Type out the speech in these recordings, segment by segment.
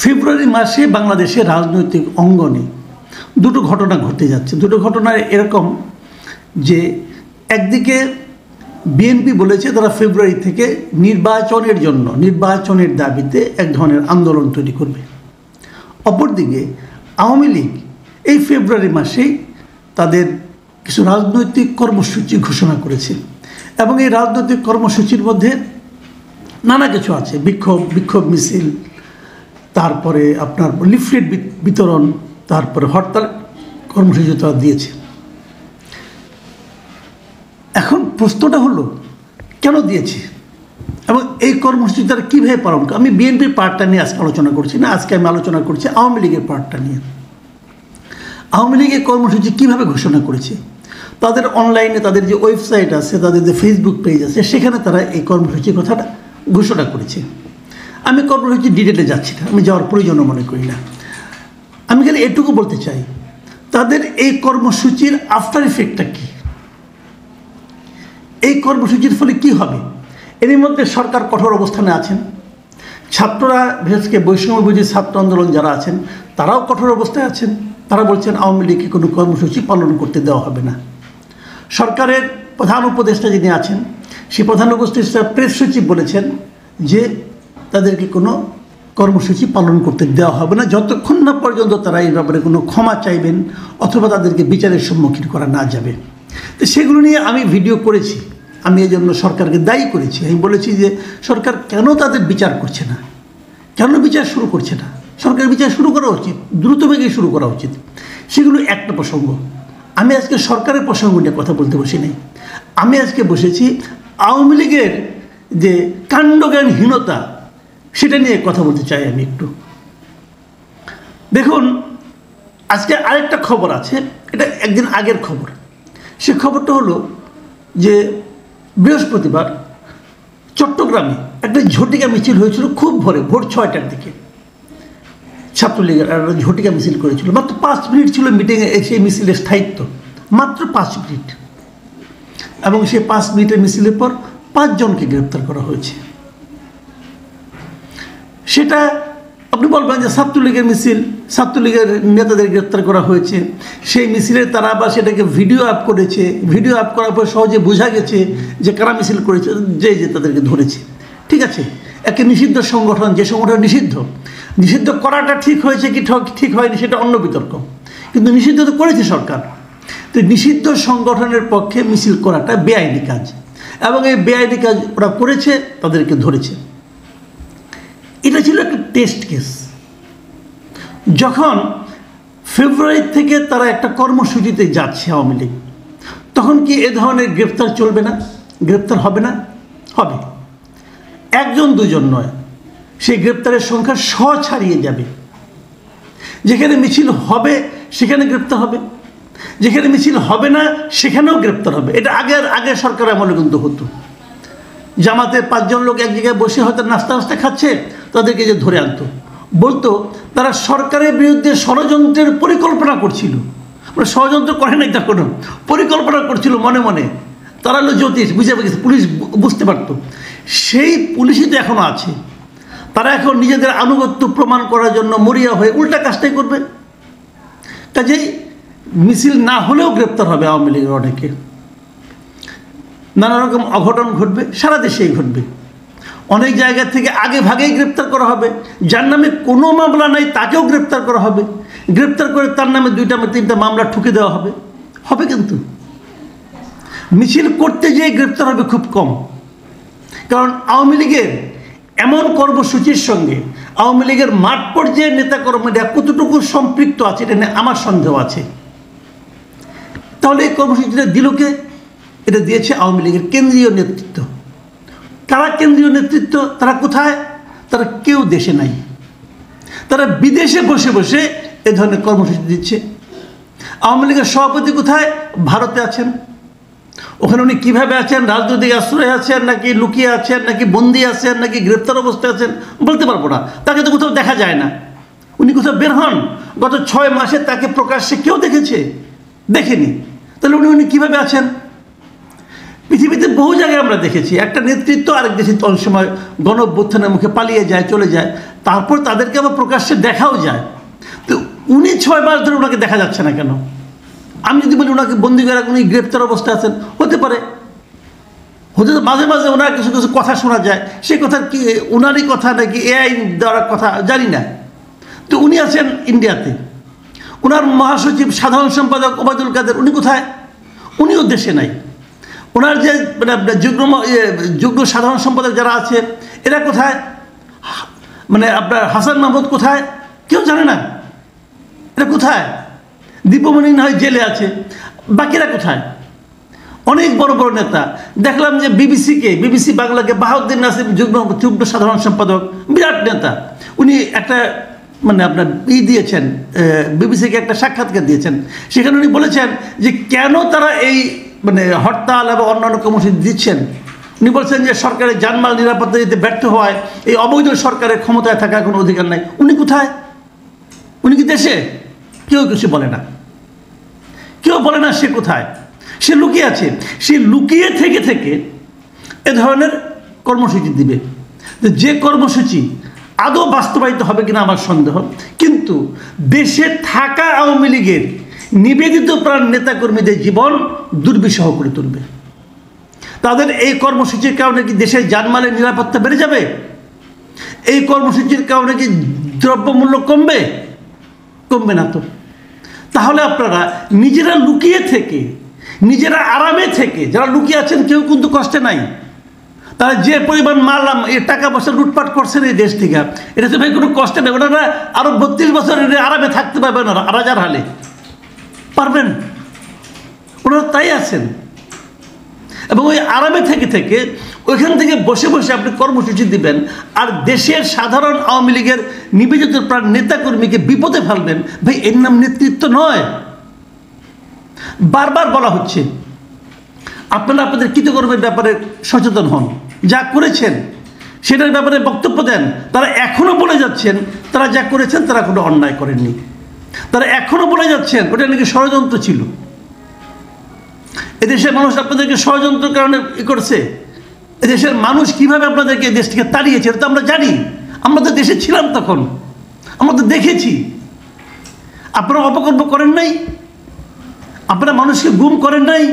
ফেব্রুয়ারি মাসে বাংলাদেশের রাজনৈতিক অঙ্গনে দুটো ঘটনা ঘটতে যাচ্ছে। দুটো ঘটনা এরকম যে একদিকে বিএনপি বলেছে তারা ফেব্রুয়ারি থেকে নির্বাচনের দাবিতে এক ধরনের আন্দোলন তৈরি করবে। অপরদিকে আওয়ামী লীগ এই ফেব্রুয়ারি মাসেই তাদের কিছু রাজনৈতিক কর্মসূচি ঘোষণা করেছে এবং এই রাজনৈতিক কর্মসূচির মধ্যে নানা কিছু আছে, বিক্ষোভ মিছিল, তারপরে আপনার লিফলেট বিতরণ, তারপরে হরতাল কর্মসূচি তারা দিয়েছে। এখন প্রশ্নটা হলো কেন দিয়েছে এবং এই কর্মসূচি তারা কীভাবে পালন করে। আমি বিএনপির পার্টটা নিয়ে আজকে আলোচনা করছি না, আজকে আমি আলোচনা করছি আওয়ামী লীগের পার্টটা নিয়ে। আওয়ামী লীগের কর্মসূচি কীভাবে ঘোষণা করেছে, তাদের অনলাইনে তাদের যে ওয়েবসাইট আছে, তাদের যে ফেসবুক পেজ আছে, সেখানে তারা এই কর্মসূচির কথাটা ঘোষণা করেছে। আমি কর্মসূচির ডিটেলে যাচ্ছি না, আমি যাওয়ার প্রয়োজনও মনে করি না। আমি খালি এটুকু বলতে চাই তাদের এই কর্মসূচির আফটার ইফেক্টটা কী, এই কর্মসূচির ফলে কি হবে। এর মধ্যে সরকার কঠোর অবস্থানে আছেন, ছাত্ররা বিশেষ করে বৈষম্যবিরোধী ছাত্র আন্দোলন যারা আছেন তারাও কঠোর অবস্থায় আছেন। তারা বলছেন আওয়ামী লীগকে কোনো কর্মসূচি পালন করতে দেওয়া হবে না। সরকারের প্রধান উপদেষ্টা যিনি আছেন সেই প্রধান উপদেষ্টা প্রেস সচিব বলেছেন যে তাদেরকে কোনো কর্মসূচি পালন করতে দেওয়া হবে না যতক্ষণ না পর্যন্ত তারা এই ব্যাপারে কোনো ক্ষমা চাইবেন অথবা তাদেরকে বিচারের সম্মুখীন করা না যাবে। তো সেগুলো নিয়ে আমি ভিডিও করেছি, আমি এই জন্য সরকারকে দায়ী করেছি। আমি বলেছি যে সরকার কেন তাদের বিচার করছে না, কেন বিচার শুরু করছে না। সরকার বিচার শুরু করা উচিত, দ্রুতবেগে শুরু করা উচিত। সেগুলো একটা প্রসঙ্গ। আমি আজকে সরকারের প্রসঙ্গ নিয়ে কথা বলতে বসি নাই, আমি আজকে বসেছি আওয়ামী লীগের যে কাণ্ডজ্ঞানহীনতা সেটা নিয়ে কথা বলতে চাই আমি একটু। দেখুন, আজকে আরেকটা খবর আছে, এটা একদিন আগের খবর। সে খবরটা হলো যে বৃহস্পতিবার চট্টগ্রামে একটা ঝটিকা মিছিল হয়েছিল খুব ভোর 6টার দিকে। ছাত্রলীগের একটা ঝটিকা মিছিল করেছিল, মাত্র 5 মিনিট ছিল মিটিংয়ে, সেই মিছিলের স্থায়িত্ব মাত্র 5 মিনিট, এবং সেই 5 মিনিটের মিছিলের পর 5 জনকে গ্রেপ্তার করা হয়েছে। সেটা আপনি বলবেন যে ছাত্রলীগের মিছিল, ছাত্রলীগের নেতাদের গ্রেপ্তার করা হয়েছে, সেই মিছিলে তারা আবার সেটাকে ভিডিও আপ করেছে, ভিডিও আপ করার পর সহজে বোঝা গেছে যে কারা মিছিল করেছে, যে তাদেরকে ধরেছে। ঠিক আছে, একটা নিষিদ্ধ সংগঠন, যে সংগঠন নিষিদ্ধ করাটা ঠিক হয়েছে কি ঠিক হয়নি সেটা অন্য বিতর্ক, কিন্তু নিষিদ্ধ তো করেছে সরকার। তো নিষিদ্ধ সংগঠনের পক্ষে মিছিল করাটা বেআইনি কাজ, এবং এই বেআইনি কাজ ওরা করেছে, তাদেরকে ধরেছে। এটা ছিল একটা টেস্ট কেস। যখন ফেব্রুয়ারি থেকে তারা একটা কর্মসূচিতে যাচ্ছে আওয়ামী লীগ, তখন কি এ ধরনের গ্রেপ্তার চলবে না, গ্রেপ্তার হবে না? হবে। 1জন 2জন নয়, সেই গ্রেপ্তারের সংখ্যা 100 ছাড়িয়ে যাবে। যেখানে মিছিল হবে সেখানে গ্রেপ্তার হবে, যেখানে মিছিল হবে না সেখানেও গ্রেপ্তার হবে। এটা আগে সরকার আমলে কিন্তু হতো। জামাতে 5 জন লোক এক জায়গায় বসে হয়তো নাস্তা খাচ্ছে, তাদেরকে যে ধরে আনতো, বলতো তারা সরকারের বিরুদ্ধে ষড়যন্ত্রের পরিকল্পনা করছিল। মানে ষড়যন্ত্র করে নাই, তখন পরিকল্পনা করছিল মনে মনে। তারা হলো জ্যোতিষ, বুঝে গেছে, পুলিশ বুঝতে পারত। সেই পুলিশই তো এখনও আছে। তারা এখন নিজেদের আনুগত্য প্রমাণ করার জন্য মরিয়া হয়ে উল্টা কাজটাই করবে। কাজেই মিছিল না হলেও গ্রেপ্তার হবে আওয়ামী লীগের অনেকে। নানা রকম অঘটন ঘটবে, সারা দেশেই ঘটবে। অনেক জায়গা থেকে আগে ভাগেই গ্রেপ্তার করা হবে, যার নামে কোনো মামলা নাই তাকেও গ্রেপ্তার করা হবে, গ্রেপ্তার করে তার নামে 2টা 3টা মামলা ঠুকে দেওয়া হবে। কিন্তু মিছিল করতে যেয়ে গ্রেপ্তার হবে খুব কম। কারণ আওয়ামী লীগের এমন কর্মসূচির সঙ্গে আওয়ামী লীগের মাঠ পর্যায়ের নেতাকর্মীরা কতটুকু সম্পৃক্ত আছে এটা নিয়ে আমার সন্দেহ আছে। তাহলে এই কর্মসূচিটা দিল কে? এটা দিয়েছে আওয়ামী লীগের কেন্দ্রীয় নেতৃত্ব। কারা কেন্দ্রীয় নেতৃত্ব? তারা কোথায়? তারা কেউ দেশে নাই, তারা বিদেশে বসে বসে এ ধরনের কর্মসূচি দিচ্ছে। আওয়ামী লীগের সভাপতি কোথায়? ভারতে আছেন। ওখানে উনি কীভাবে আছেন, রাজনৈতিক আশ্রয়ে আছেন নাকি লুকিয়ে আছেন নাকি বন্দি আছেন নাকি গ্রেপ্তার অবস্থায় আছেন বলতে পারবো না, তাকে তো কোথাও দেখা যায় না। উনি কোথাও বের হন? গত 6 মাসে তাকে প্রকাশ্যে কেউ দেখেছে? দেখেনি। তাহলে উনি কীভাবে আছেন? পৃথিবীতে বহু জায়গায় আমরা দেখেছি একটা নেতৃত্ব আরেক দেশে অনেক সময় গণ অভ্যুত্থানের মুখে পালিয়ে যায়, চলে যায়, তারপর তাদেরকে আবার প্রকাশ্যে দেখাও যায়। তো উনি 6 মাস ধরে ওনাকে দেখা যাচ্ছে না কেন? আমি যদি বলি ওনাকে বন্দি করে উনি গ্রেপ্তার অবস্থায় আছেন, হতে পারে, হতে মাঝে মাঝে ওনার কিছু কিছু কথা শোনা যায়, সেই কথা কি ওনারই কথা নাকি এআই দেওয়ার কথা জানি না। তো উনি আছেন ইন্ডিয়াতে, ওনার মহাসচিব সাধারণ সম্পাদক ওবায়দুল কাদের উনি কোথায়? উনিও দেশে নাই। ওনার যে যুগ্ম সাধারণ সম্পাদক যারা আছে এরা কোথায়? মানে আপনার হাসান মাহমুদ কোথায়? কেউ জানে না এরা কোথায়। দীপমণি না হয় জেলে আছে, বাকিরা কোথায়? অনেক বড় বড় নেতা দেখলাম যে বিবিসি বাংলাকে বাহাউদ্দিন নাসির যুগ্ম সাধারণ সম্পাদক, বিরাট নেতা, উনি একটা মানে আপনার দিয়েছেন, বিবিসিকে একটা সাক্ষাৎকার দিয়েছেন। সেখানে উনি বলেছেন যে কেন তারা এই মানে হরতাল এবং অন্যান্য কর্মসূচি দিচ্ছেন। উনি বলছেন যে সরকারের জানমাল নিরাপত্তা দিতে ব্যর্থ হওয়ায় এই অবৈধ সরকারের ক্ষমতায় থাকার কোনো অধিকার নাই। উনি কোথায়? উনি কি দেশে? কেউ কিছু বলে না, কেউ বলে না সে কোথায়। সে লুকিয়ে আছে, সে লুকিয়ে থেকে থেকে এ ধরনের কর্মসূচি দিবে। যে কর্মসূচি আদৌ বাস্তবায়িত হবে কিনা আমার সন্দেহ, কিন্তু দেশে থাকা আওয়ামী লীগের নিবেদিত প্রাণ নেতাকর্মীদের জীবন দুর্বিষহ করে তুলবে। তাদের এই কর্মসূচির কারণে কি দেশের জানমালের নিরাপত্তা বেড়ে যাবে? এই কর্মসূচির কারণে কি দ্রব্যমূল্য কমবে? কমবে না তো। তাহলে আপনারা নিজেরা লুকিয়ে থেকে, নিজেরা আরামে থেকে, যারা লুকিয়ে আছেন কেউ কিন্তু কষ্টে নাই, তারা যে পরিমাণ মারলাম এই টাকা পয়সা লুটপাট করছেন এই দেশ থেকে, এটা তো ভাই কোনো কষ্টে নেই। ওনারা আরো 32 বছর আরামে থাকতে পারবেন না, রাজার হালে পারবেন? ওনারা তাই আছেন। এবং ওই আরামে থেকে থেকে ওইখান থেকে বসে বসে আপনি কর্মসূচি দিবেন আর দেশের সাধারণ আওয়ামী লীগের নিবেদিত প্রাণ নেতাকর্মীকে বিপদে ফেলবেন। ভাই এর নাম নেতৃত্ব নয়। বারবার বলা হচ্ছে আপনারা আপনাদের কৃতকর্মের ব্যাপারে সচেতন হন, যা করেছেন সেটার ব্যাপারে বক্তব্য দেন। তারা এখনো বলে যাচ্ছেন তারা যা করেছেন তারা কোনো অন্যায় করেননি, তারা এখনো বলে যাচ্ছেন ওটা নাকি ষড়যন্ত্র ছিল। এদেশের মানুষ আপনাদেরকে ষড়যন্ত্রের কারণে করেছে। এদেশের মানুষ কিভাবে আপনাদেরকে দেশ থেকে তাড়িয়েছে এটা তো আমরা জানি। আমরা তো দেশে ছিলাম তখন, আমরা তো দেখেছি। আপনারা অপকর্ম করেন নাই, আপনারা মানুষকে গুম করেন নাই।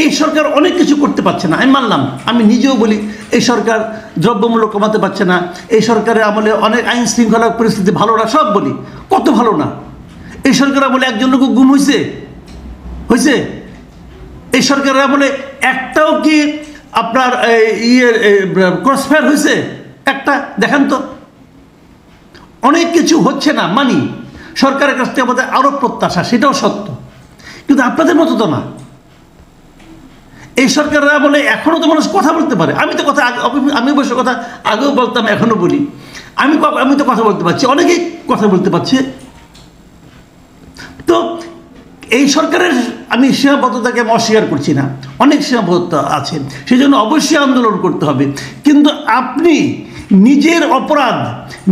এই সরকার অনেক কিছু করতে পারছে না, আমি মানলাম, আমি নিজেও বলি এই সরকার দ্রব্যমূল্য কমাতে পারছে না, এই সরকারের আমলে অনেক আইন শৃঙ্খলা পরিস্থিতি ভালো না, সব বলি, কত ভালো না। এই সরকার আমলে একজন লোক গুম হয়েছে? এই সরকারের আমলে একটাও কি আপনার ক্রসফায়ার হয়েছে? একটা দেখান তো। অনেক কিছু হচ্ছে না মানি, সরকারের কাছ থেকে আমাদের আরও প্রত্যাশা, সেটাও সত্য, কিন্তু আপনাদের মতো তো না। এই সরকাররা বলে এখনও তো মানুষ কথা বলতে পারে। আমি তো আমি অবশ্য কথা আগেও বলতাম, এখনও বলি। আমি তো কথা বলতে পারছি, অনেকেই কথা বলতে পারছে। তো এই সরকারের আমি সীমাবদ্ধতাকে আমি অস্বীকার করছি না, অনেক সীমাবদ্ধতা আছে, সেই জন্য অবশ্যই আন্দোলন করতে হবে। কিন্তু আপনি নিজের অপরাধ,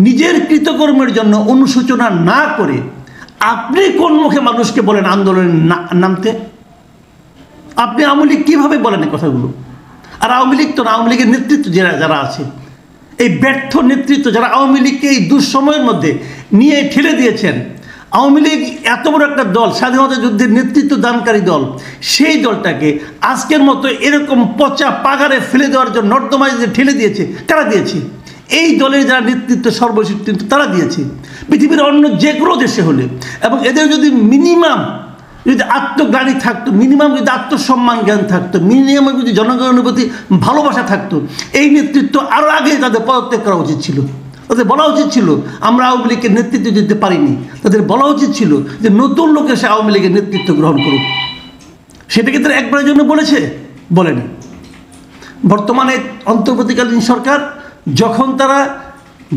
নিজের কৃতকর্মের জন্য অনুশোচনা না করে আপনি কোন মুখে মানুষকে বলেন আন্দোলনে নামতে? আপনি আওয়ামী লীগ কীভাবে বলেন এই কথাগুলো? আর আওয়ামী লীগ তো না, আওয়ামী লীগের নেতৃত্ব যারা আছে, এই ব্যর্থ নেতৃত্ব যারা আওয়ামী লীগকে এই দুঃসময়ের মধ্যে নিয়ে ঠেলে দিয়েছেন। আওয়ামী লীগ এত বড় একটা দল, স্বাধীনতা যুদ্ধের নেতৃত্ব দানকারী দল, সেই দলটাকে আজকের মতো এরকম পচা পাগারে ফেলে দেওয়ার জন্য নর্দমায় যে ঠেলে দিয়েছে, কারা দিয়েছে? এই দলের যারা নেতৃত্ব সর্বশেষ কিন্তু তারা দিয়েছে। পৃথিবীর অন্য যে কোনো দেশে হলে, এবং এদের যদি মিনিমাম যদি আত্মজ্ঞানী থাকতো, মিনিমাম যদি আত্মসম্মান জ্ঞান থাকতো, মিনিমাম যদি জনগণের প্রতি ভালোবাসা থাকতো, এই নেতৃত্ব আরও আগে তাদের পদত্যাগ করা উচিত ছিল। তাদের বলা উচিত ছিল আমরা আওয়ামী লীগের নেতৃত্ব দিতে পারিনি, তাদের বলা উচিত ছিল যে নতুন লোক এসে আওয়ামী লীগের নেতৃত্ব গ্রহণ করুক। সেটাকে তারা একবারের জন্য বলেছে? বলেনি। বর্তমানে অন্তর্বর্তীকালীন সরকার যখন তারা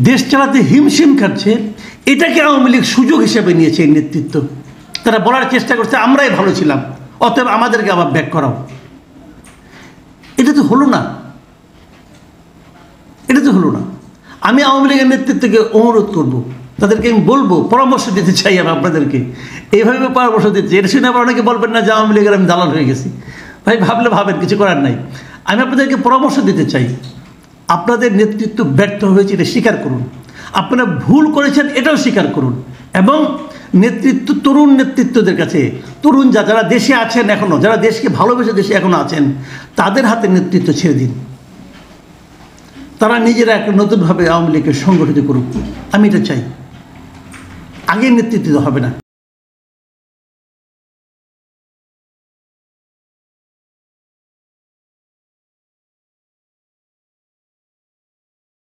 দেশ চালাতে হিমশিম খাচ্ছে, এটাকে আওয়ামী লীগ সুযোগ হিসেবে নিয়েছে। এই নেতৃত্ব তারা বলার চেষ্টা করছে আমরাই ভালো ছিলাম, অতএব আমাদেরকে আবার ব্যাক করাও। এটা তো হলো না, এটা তো হলো না। আমি আওয়ামী লীগের নেতৃত্বকে অনুরোধ করব, তাদেরকে আমি বলবো, পরামর্শ দিতে চাই আমি আপনাদেরকে, এইভাবে পরামর্শ দিচ্ছি। এটা শুনে আবার অনেকে বলবেন না যে আওয়ামী লীগের আমি দালাল হয়ে গেছি। ভাই ভাবলে ভাবেন, কিছু করার নাই। আমি আপনাদেরকে পরামর্শ দিতে চাই, আপনাদের নেতৃত্ব ব্যর্থ হয়েছে এটা স্বীকার করুন, আপনারা ভুল করেছেন এটাও স্বীকার করুন, এবং নেতৃত্ব, তরুণ নেতৃত্বদের কাছে, তরুণ যারা দেশে আছেন এখনও, যারা দেশকে ভালোবেসে দেশে এখনও আছেন, তাদের হাতে নেতৃত্ব ছেড়ে দিন। তারা নিজেরা একটা নতুনভাবে আওয়ামী লীগকে সংগঠিত করুক, আমি এটা চাই। আগে নেতৃত্ব হবে না।